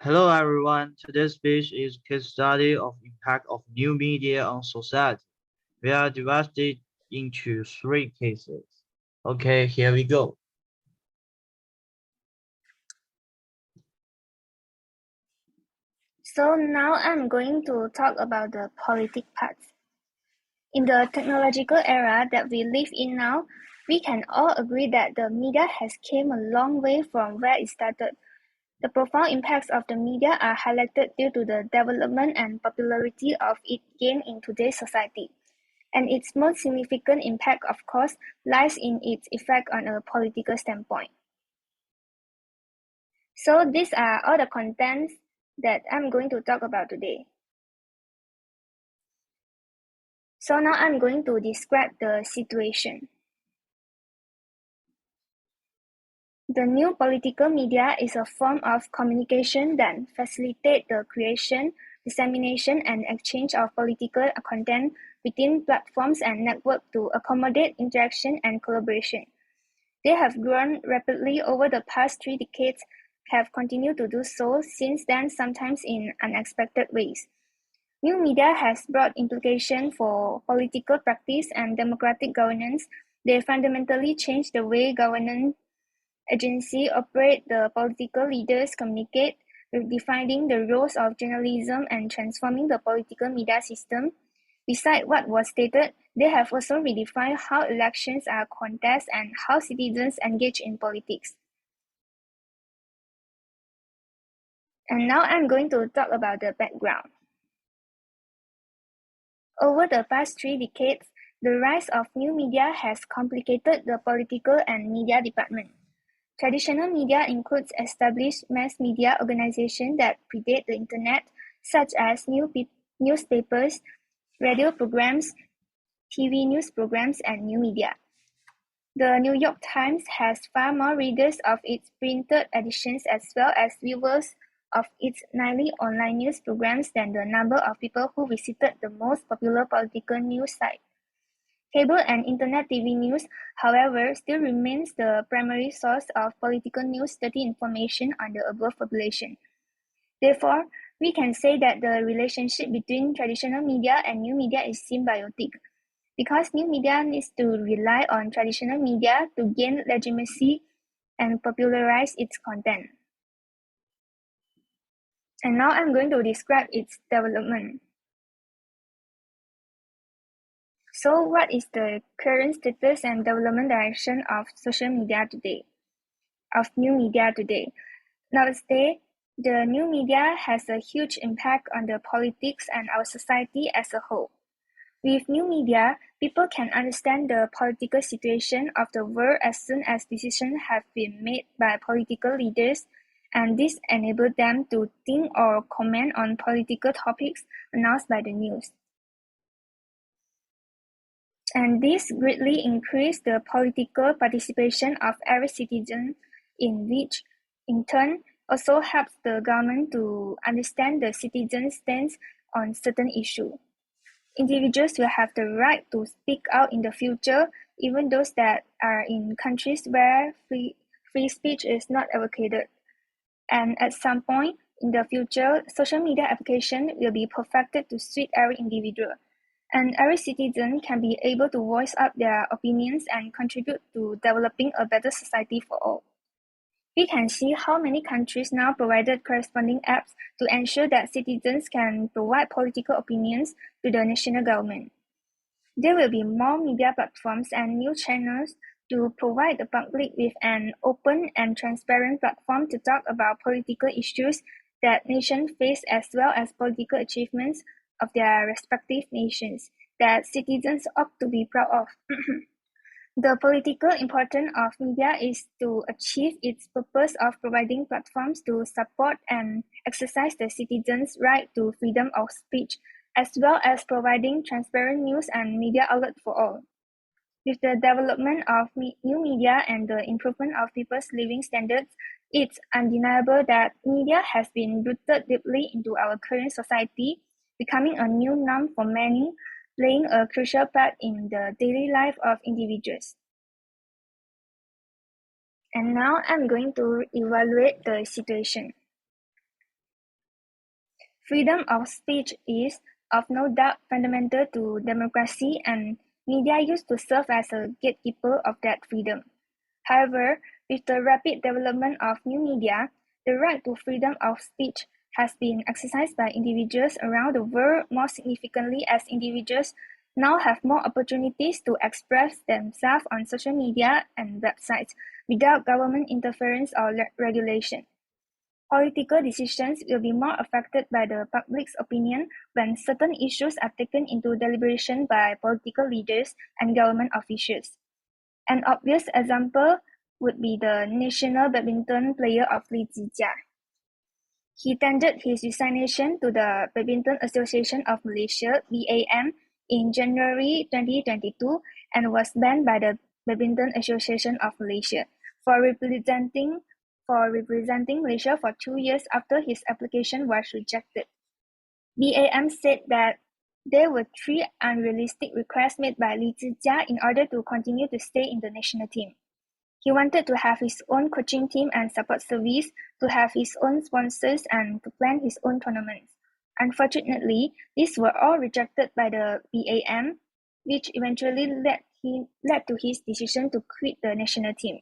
Hello everyone, today's speech is case study of impact of new media on society. We are divided into three cases. Okay, here we go. So now I'm going to talk about the politic parts. In the technological era that we live in now, we can all agree that the media has came a long way from where it started. The profound impacts of the media are highlighted due to the development and popularity of it gained in today's society. And its most significant impact, of course, lies in its effect on a political standpoint. So these are all the contents that I'm going to talk about today. So now I'm going to describe the situation. The new political media is a form of communication that facilitates the creation, dissemination, and exchange of political content within platforms and networks to accommodate interaction and collaboration. They have grown rapidly over the past 3 decades, have continued to do so since then, sometimes in unexpected ways. New media has broad implications for political practice and democratic governance. They fundamentally change the way governance agencies operate, the political leaders communicate, redefining the roles of journalism and transforming the political media system. Besides what was stated, they have also redefined how elections are contested and how citizens engage in politics. And now I'm going to talk about the background. Over the past 3 decades, the rise of new media has complicated the political and media department. Traditional media includes established mass media organizations that predate the internet, such as newspapers, radio programs, TV news programs, and new media. The New York Times has far more readers of its printed editions as well as viewers of its nightly online news programs than the number of people who visited the most popular political news site. Cable and internet TV news, however, still remains the primary source of political news study information on the above population. Therefore, we can say that the relationship between traditional media and new media is symbiotic, because new media needs to rely on traditional media to gain legitimacy and popularize its content. And now I'm going to describe its development. So what is the current status and development direction of social media today, of new media today? Nowadays, the new media has a huge impact on the politics and our society as a whole. With new media, people can understand the political situation of the world as soon as decisions have been made by political leaders, and this enables them to think or comment on political topics announced by the news. And this greatly increased the political participation of every citizen, in which, in turn, also helps the government to understand the citizens' stance on certain issues. Individuals will have the right to speak out in the future, even those that are in countries where free speech is not advocated. And at some point in the future, social media application will be perfected to suit every individual, and every citizen can be able to voice up their opinions and contribute to developing a better society for all. We can see how many countries now provided corresponding apps to ensure that citizens can provide political opinions to the national government. There will be more media platforms and news channels to provide the public with an open and transparent platform to talk about political issues that nations face as well as political achievements of their respective nations that citizens ought to be proud of. The political importance of media is to achieve its purpose of providing platforms to support and exercise the citizens' right to freedom of speech, as well as providing transparent news and media outlets for all. With the development of new media and the improvement of people's living standards, it's undeniable that media has been rooted deeply into our current society, becoming a new norm for many, playing a crucial part in the daily life of individuals. And now I'm going to evaluate the situation. Freedom of speech is, of no doubt, fundamental to democracy, and media used to serve as a gatekeeper of that freedom. However, with the rapid development of new media, the right to freedom of speech has been exercised by individuals around the world more significantly, as individuals now have more opportunities to express themselves on social media and websites without government interference or regulation. Political decisions will be more affected by the public's opinion when certain issues are taken into deliberation by political leaders and government officials. An obvious example would be the national badminton player of Li Zijia. He tendered his resignation to the Badminton Association of Malaysia (BAM) in January 2022 and was banned by the Badminton Association of Malaysia for representing Malaysia for 2 years after his application was rejected. BAM said that there were 3 unrealistic requests made by Li Zijia in order to continue to stay in the national team. He wanted to have his own coaching team and support service, to have his own sponsors, and to plan his own tournaments. Unfortunately, these were all rejected by the BAM, which eventually led to his decision to quit the national team.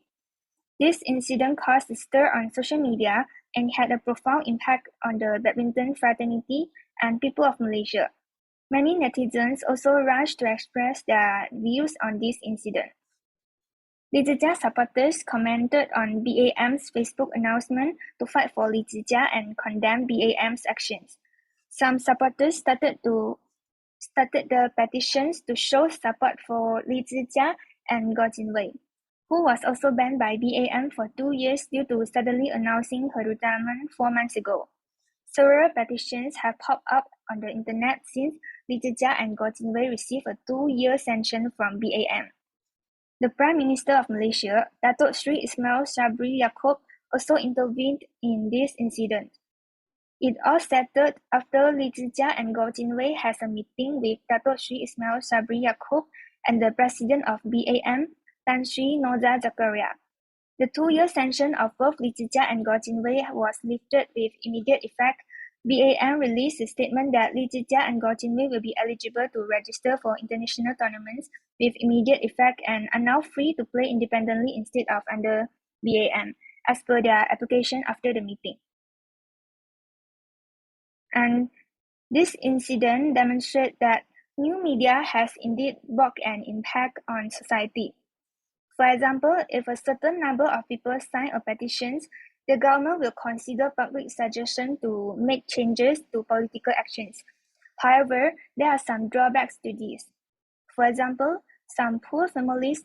This incident caused a stir on social media and had a profound impact on the badminton fraternity and people of Malaysia. Many netizens also rushed to express their views on this incident. Li Zijia supporters commented on BAM's Facebook announcement to fight for Li Zijia and condemn BAM's actions. Some supporters started the petitions to show support for Li Zijia and Goh Jinwei, who was also banned by BAM for 2 years due to suddenly announcing her retirement 4 months ago. Several petitions have popped up on the internet since Li Zijia and Goh Jinwei received a 2-year sanction from BAM. The Prime Minister of Malaysia, Datuk Sri Ismail Sabri Yaakob, also intervened in this incident. It all started after Li Zijia and Goh Jinwei has a meeting with Datuk Sri Ismail Sabri Yaakob and the President of BAM, Tan Sri Noza Zakaria. The 2-year sanction of both Li Zijia and Goh Jinwei was lifted with immediate effect. BAM released a statement that Li Zijia and Goh Jinwei will be eligible to register for international tournaments with immediate effect and are now free to play independently instead of under BAM, as per their application after the meeting. And this incident demonstrates that new media has indeed brought an impact on society. For example, if a certain number of people sign a petition, the government will consider public suggestion to make changes to political actions. However, there are some drawbacks to this. For example, some poor families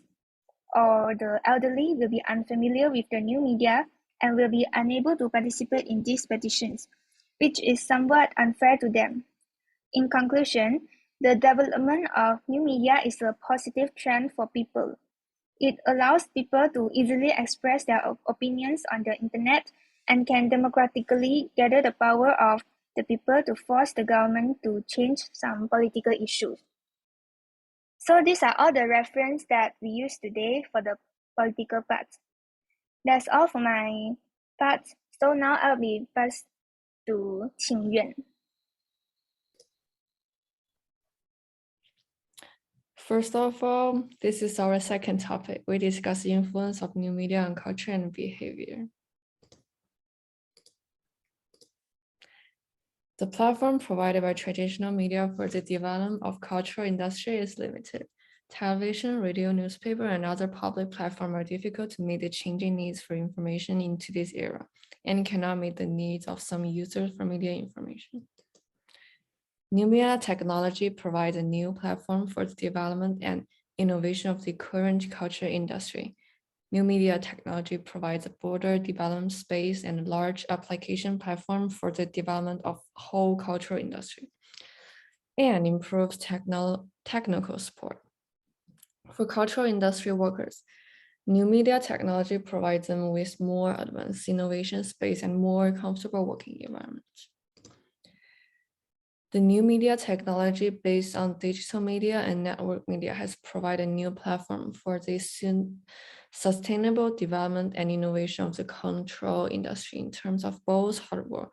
or the elderly will be unfamiliar with the new media and will be unable to participate in these petitions, which is somewhat unfair to them. In conclusion, the development of new media is a positive trend for people. It allows people to easily express their opinions on the internet and can democratically gather the power of the people to force the government to change some political issues. So these are all the reference that we use today for the political part. That's all for my part. So now I'll be passed to Qing Yuan. First of all, this is our second topic. We discuss the influence of new media on culture and behavior. The platform provided by traditional media for the development of cultural industry is limited. Television, radio, newspaper, and other public platforms are difficult to meet the changing needs for information in today's era and cannot meet the needs of some users for media information. New media technology provides a new platform for the development and innovation of the current culture industry. New media technology provides a broader development space and a large application platform for the development of whole cultural industry and improves technical support. For cultural industry workers, new media technology provides them with more advanced innovation space and more comfortable working environments. The new media technology based on digital media and network media has provided a new platform for the sustainable development and innovation of the cultural industry in terms of both hardware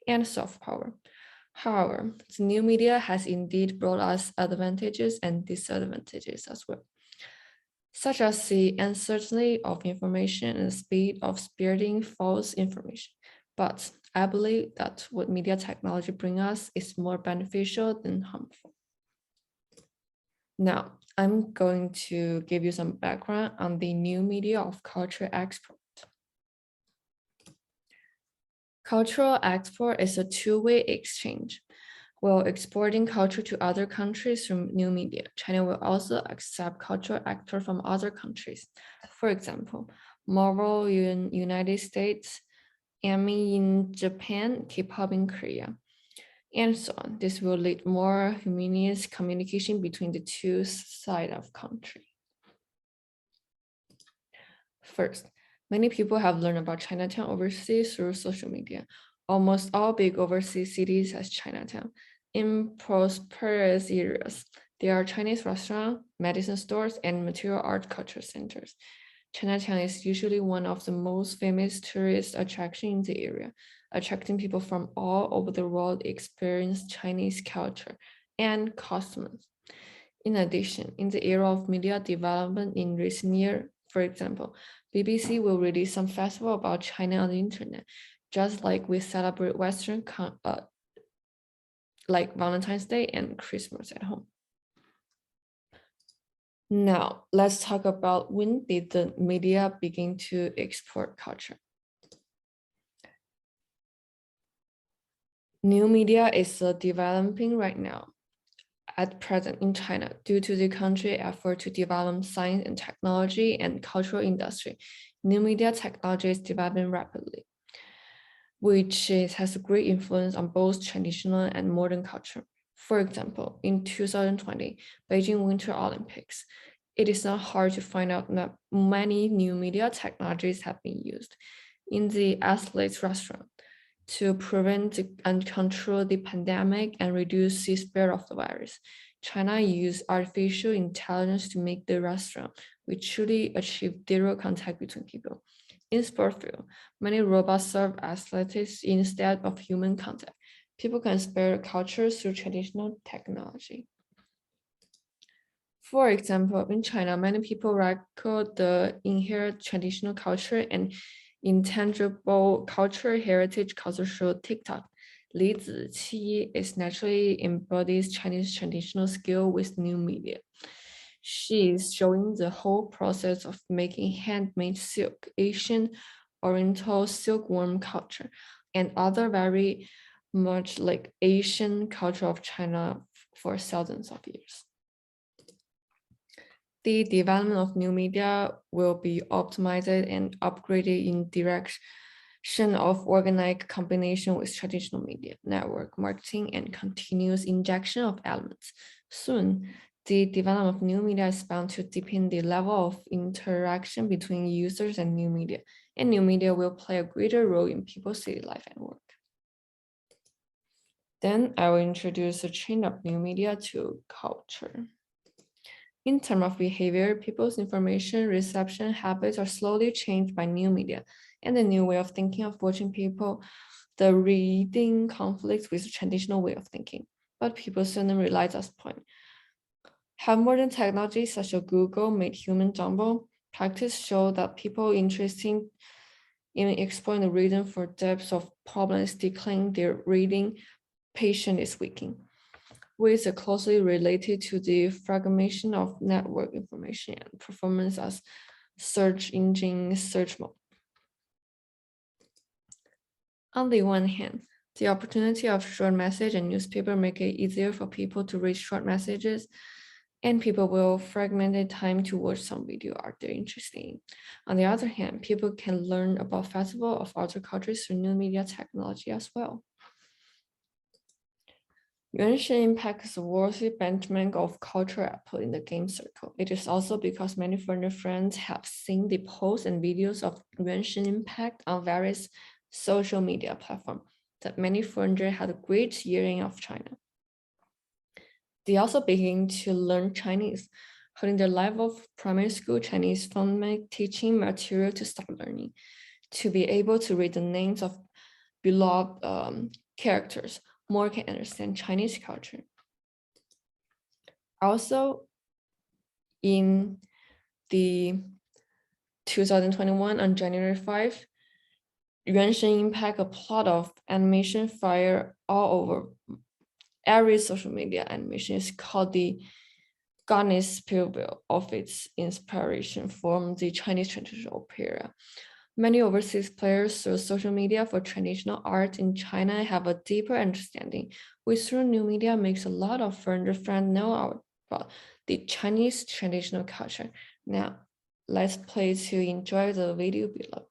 and soft power. However, the new media has indeed brought us advantages and disadvantages as well, such as the uncertainty of information and the speed of spreading false information. But I believe that what media technology brings us is more beneficial than harmful. Now, I'm going to give you some background on the new media of cultural export. Cultural export is a two-way exchange. While exporting culture to other countries through new media, China will also accept cultural actors from other countries. For example, Marvel in United States, anime in Japan, K-pop in Korea, and so on. This will lead more harmonious communication between the two sides of country. First, many people have learned about Chinatown overseas through social media. Almost all big overseas cities has Chinatown. In prosperous areas, there are Chinese restaurants, medicine stores, and material art culture centers. Chinatown is usually one of the most famous tourist attractions in the area, attracting people from all over the world to experience Chinese culture and customs. In addition, in the era of media development in recent years, for example, BBC will release some festival about China on the internet, just like we celebrate Western like Valentine's Day and Christmas at home. Now, let's talk about when did the media begin to export culture. New media is developing right now at present in China due to the country's effort to develop science and technology and cultural industry. New media technology is developing rapidly, which has a great influence on both traditional and modern culture. For example, in 2020, Beijing Winter Olympics, it is not hard to find out that many new media technologies have been used in the athletes' restaurant to prevent and control the pandemic and reduce the spread of the virus. China used artificial intelligence to make the restaurant, which truly achieved zero contact between people. In sport field, many robots serve athletes instead of human contact. People can spare culture through traditional technology. For example, in China, many people record the inherent traditional culture and intangible cultural heritage culture through TikTok. Li Ziqi is naturally embodies Chinese traditional skill with new media. She is showing the whole process of making handmade silk, Asian Oriental silkworm culture, and other very much like Asian culture of China for thousands of years. The development of new media will be optimized and upgraded in direction of organic combination with traditional media, network marketing, and continuous injection of elements. Soon, the development of new media is bound to deepen the level of interaction between users and new media will play a greater role in people's city life and work. Then I will introduce a chain of new media to culture. In terms of behavior, people's information reception habits are slowly changed by new media and the new way of thinking of watching people, the reading conflicts with the traditional way of thinking. But people seldom realize this point. Have modern technologies such as Google made human jumble? Practice show that people interested in exploring the reason for depths of problems decline their reading patience is weakening, which is closely related to the fragmentation of network information and performance as search engine search mode. On the one hand, the opportunity of short message and newspaper make it easier for people to read short messages, and people will fragment the time to watch some video art they're interested in. On the other hand, people can learn about festival of other cultures through new media technology as well. Yuanshen Impact is a worthy benchmark of cultural output in the game circle. It is also because many foreigner friends have seen the posts and videos of Yuanshen Impact on various social media platforms that many foreigners had a great hearing of China. They also begin to learn Chinese, holding the level of primary school Chinese phonemic teaching material to start learning, to be able to read the names of beloved characters, more can understand Chinese culture. Also, in the 2021 on January 5, Yuanshen Impact, a plot of animation fire all over every social media animation, is called the Goddess Spielville of its inspiration from the Chinese traditional opera. Many overseas players through social media for traditional art in China have a deeper understanding, which through new media makes a lot of foreign friends know about the Chinese traditional culture. Now, let's play to enjoy the video below.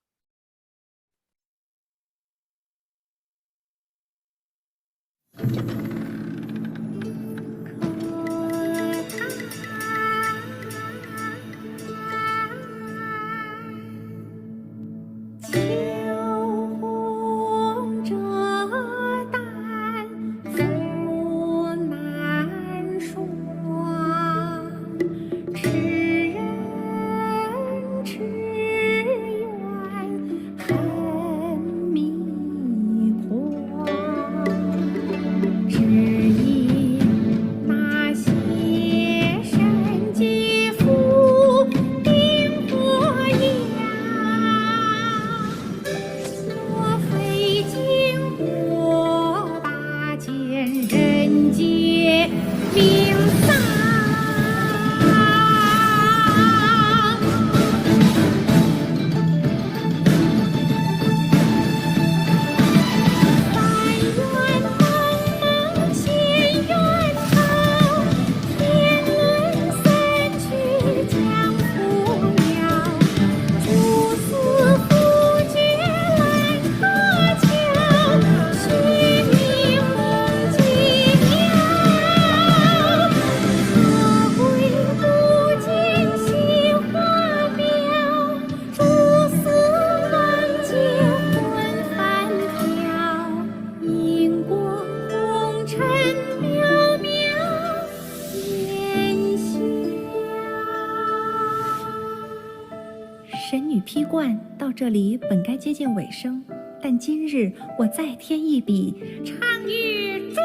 神女披冠到这里本该接近尾声，但今日我再添一笔，唱与诸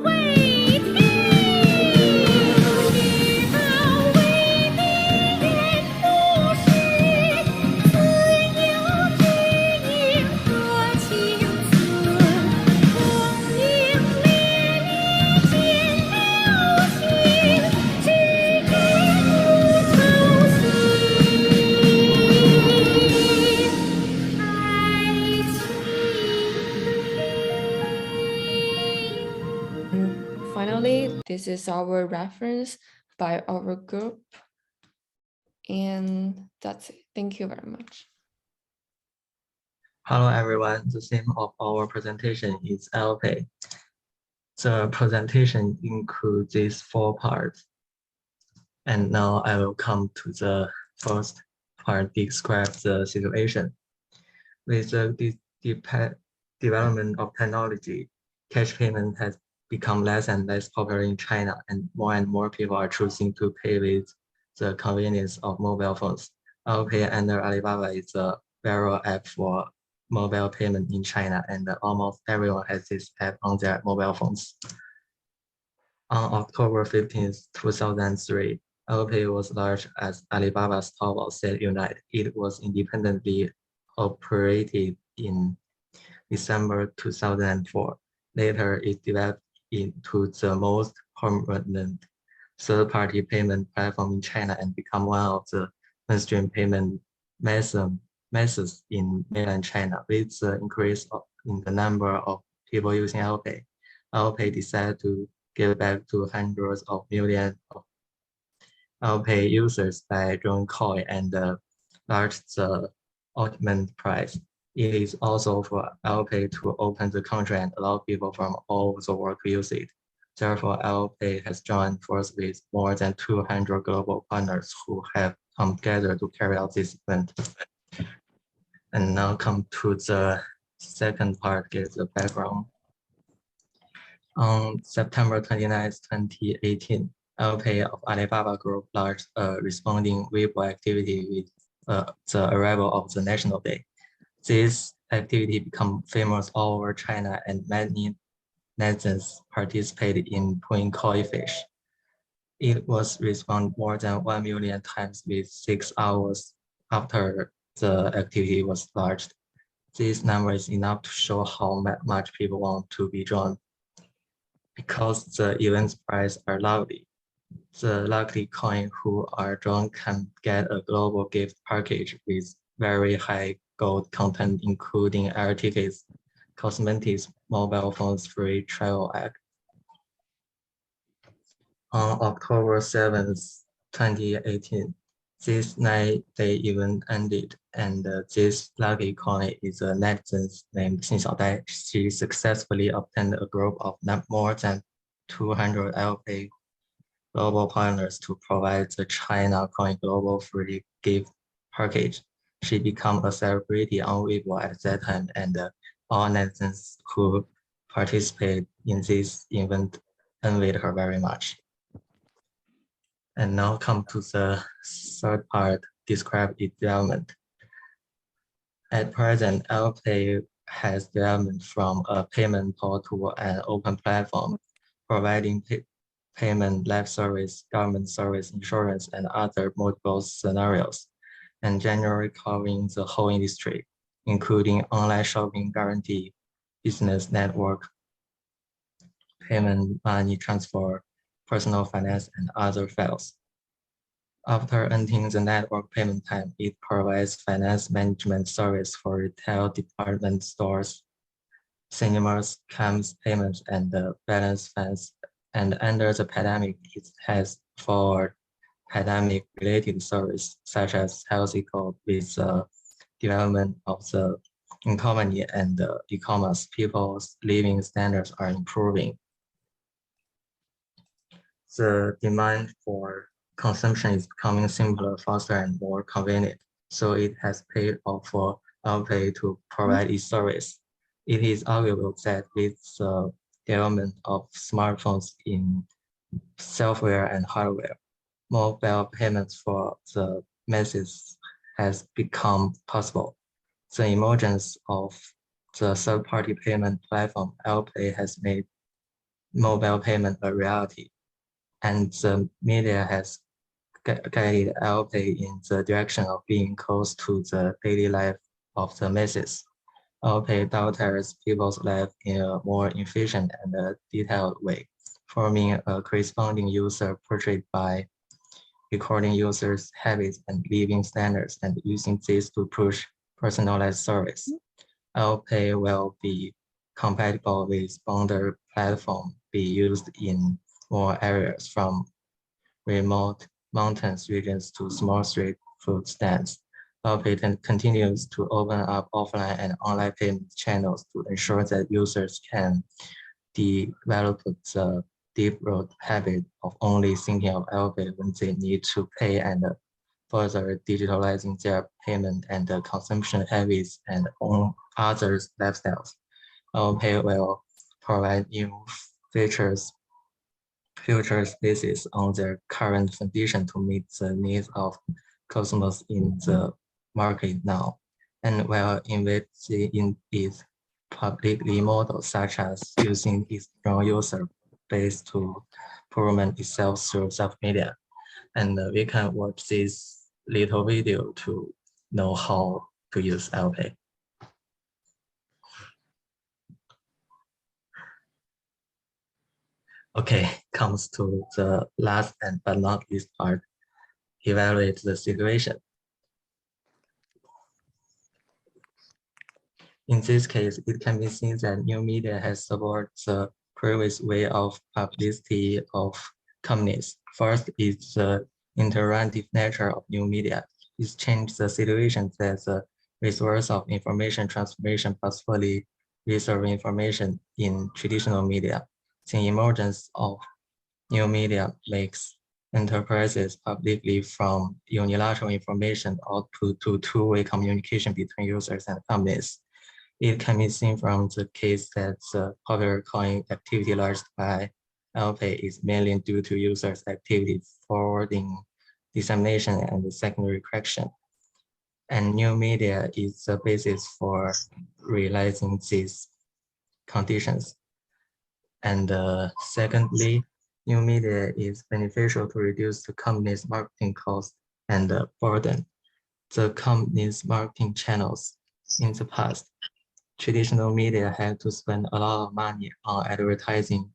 位听。知道为敌人不是，自有知音和情思。红缨烈烈见了情，只给不操心。 Finally, this is our reference by our group. And that's it. Thank you very much. Hello everyone, the theme of our presentation is LPay. The presentation includes these 4 parts. And now I will come to the first part, describe the situation. With the development of technology, cash payment has become less and less popular in China, and more people are choosing to pay with the convenience of mobile phones. LPay under Alibaba is a viral app for mobile payment in China, and almost everyone has this app on their mobile phones. On October 15, 2003, LPay was launched as Alibaba's Taobao Sale Unite. It was independently operated in December 2004. Later, it developed into the most prominent third-party payment platform in China and become one of the mainstream payment methods in mainland China. With the increase in the number of people using LPay, LPay decided to give back to hundreds of millions of LPay users by drawing coin and large the ultimate price. It is also for LPay to open the country and allow people from all over the world to use it. Therefore, LPay has joined forces with more than 200 global partners who have come together to carry out this event. And now come to the second part, give the background. On September 29, 2018, LPay of Alibaba Group launched a responding Weibo activity with the arrival of the National Day. This activity became famous all over China, and many netizens participated in pulling koi fish. It was responded more than 1 million times with 6 hours after the activity was launched. This number is enough to show how much people want to be drawn. Because the event's prize are lovely, the lucky coin who are drawn can get a global gift package with very high gold content, including air tickets, cosmetics, mobile phones, free travel act. On October 7th, 2018, this 9-day event ended, and this lucky coin is a netizen named Xin Xiaodai. She successfully obtained a group of not more than 200 LPay global partners to provide the China Coin Global Free Gift Package. She became a celebrity on Weibo at that time, and all netizens who participated in this event envied her very much. And now come to the third part, describe its development. At present, LPay has developed from a payment portal to an open platform, providing payment, life service, government service, insurance, and other multiple scenarios, and generally covering the whole industry, including online shopping, guarantee, business network, payment, money transfer, personal finance, and other fields. After entering the network payment time, it provides finance management service for retail department stores, cinemas, camps, payments, and balance funds. And under the pandemic, it has for pandemic-related service, such as healthy code with the development of the economy and e-commerce. People's living standards are improving. The demand for consumption is becoming simpler, faster, and more convenient. So it has paid off for LPay to provide its service. It is arguable that with the development of smartphones in software and hardware, mobile payments for the masses has become possible. The emergence of the third-party payment platform LPay has made mobile payment a reality, and the media has guided LPay in the direction of being close to the daily life of the masses. LPay doctors people's life in a more efficient and detailed way, forming a corresponding user portrait by recording users' habits and living standards and using this to push personalized service. LPay will be compatible with Bonder platform, be used in more areas from remote mountains regions to small street food stands. LPay continues to open up offline and online payment channels to ensure that users can develop the deep-rooted habit of only thinking of LPay when they need to pay, and further digitalizing their payment and consumption habits and on other lifestyles. LPay will provide new features, future spaces on their current condition to meet the needs of customers in the market now, and while investing in its publicly models, such as using its strong user base to promote itself through social media. And we can watch this little video to know how to use LPay. Okay, comes to the last and but not least part, evaluate the situation. In this case, it can be seen that new media has supported the previous way of publicity of companies. First is the interactive nature of new media. It's changed the situation that the resource of information transformation possibly reserve information in traditional media. The emergence of new media makes enterprises publicly from unilateral information output to two-way communication between users and companies. It can be seen from the case that the popular coin activity launched by LPay is mainly due to users' activity forwarding, dissemination, and secondary correction. And new media is the basis for realizing these conditions. And secondly, new media is beneficial to reduce the company's marketing cost and burden. The company's marketing channels in the past, traditional media had to spend a lot of money on advertising,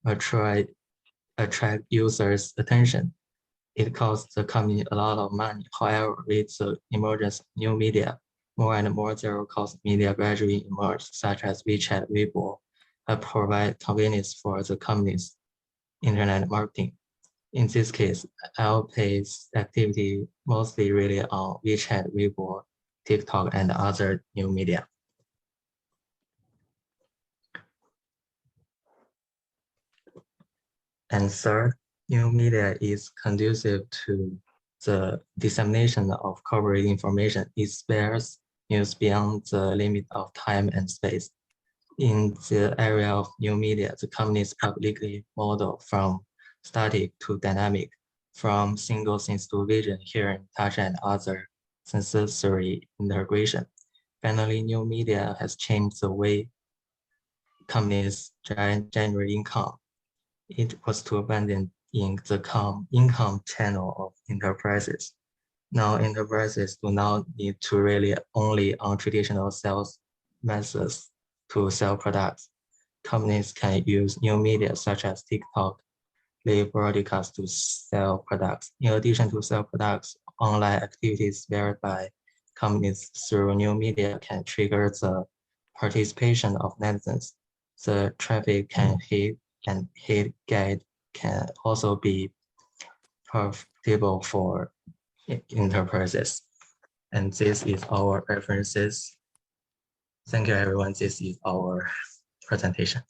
attract users' attention. It costs the company a lot of money. However, with the emergence of new media, more and more zero-cost media gradually emerged, such as WeChat, Weibo, that provide convenience for the company's internet marketing. In this case, Alipay's activity mostly rely on WeChat, Weibo, TikTok, and other new media. And third, new media is conducive to the dissemination of corporate information. It spares news beyond the limit of time and space. In the area of new media, the company's publicly model from static to dynamic, from single things to vision, hearing, touch, and other sensory integration. Finally, new media has changed the way companies generate income. It was to abandon in the income channel of enterprises. Now enterprises do not need to rely only on traditional sales methods to sell products. Companies can use new media such as TikTok, live broadcast to sell products. In addition to sell products, online activities varied by companies through new media can trigger the participation of netizens. The traffic can hit and hit guide can also be profitable for enterprises. And this is our references. Thank you, everyone. This is our presentation.